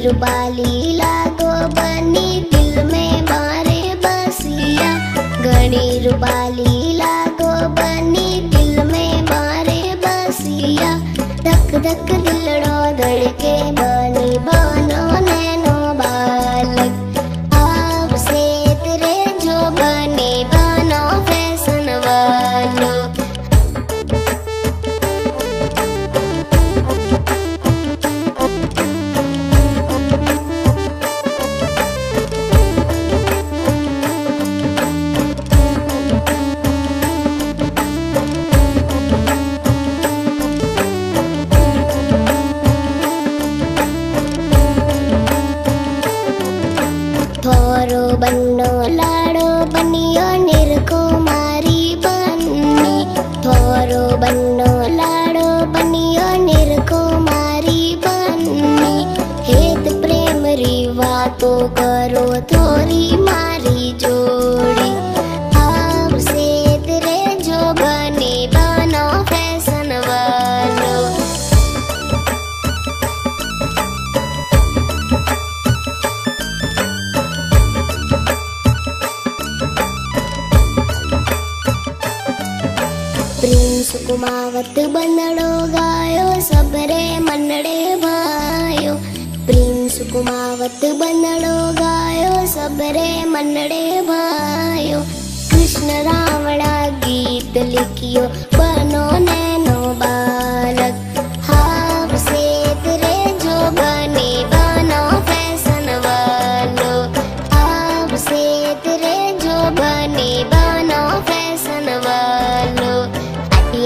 रूपाली लागो बनी दिल में मारे बसिया। घनी रूपाली लागो बनी दिल में मारे बसिया। धक धक दिलड़ो धड़के बनी बनो नैनो बालक। आपसे तेरे जो बने बनो फैशन वालो। थोरो बन्नो लाड़ो बनियो निरको मारी बन्नी। थोरो बन्नो लाड़ो बनियो निरको मारी बन्नी। हेत प्रेम री वातो करो थोरी मारी जोड़ी। आपसे तेरे जो बने बनो फैशन वालो। प्रिंस कुमावत बनड़ो गायो सबरे मनड़े भायो। प्रिंस कुमावत बनड़ो गायो सबरे मनड़े भायो। कृष्ण रावणा गीत लिखियो बनो नैनो बालक। हाव से तेरे जो बने बनो फैशन वालो। हाव से तेरे जो बने बनो फैशन वालो।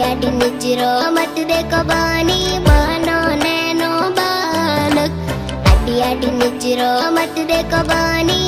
आटी निजरो मत देखो बानी बनो नैनो बालक। आटी निजरो मत देखो बानी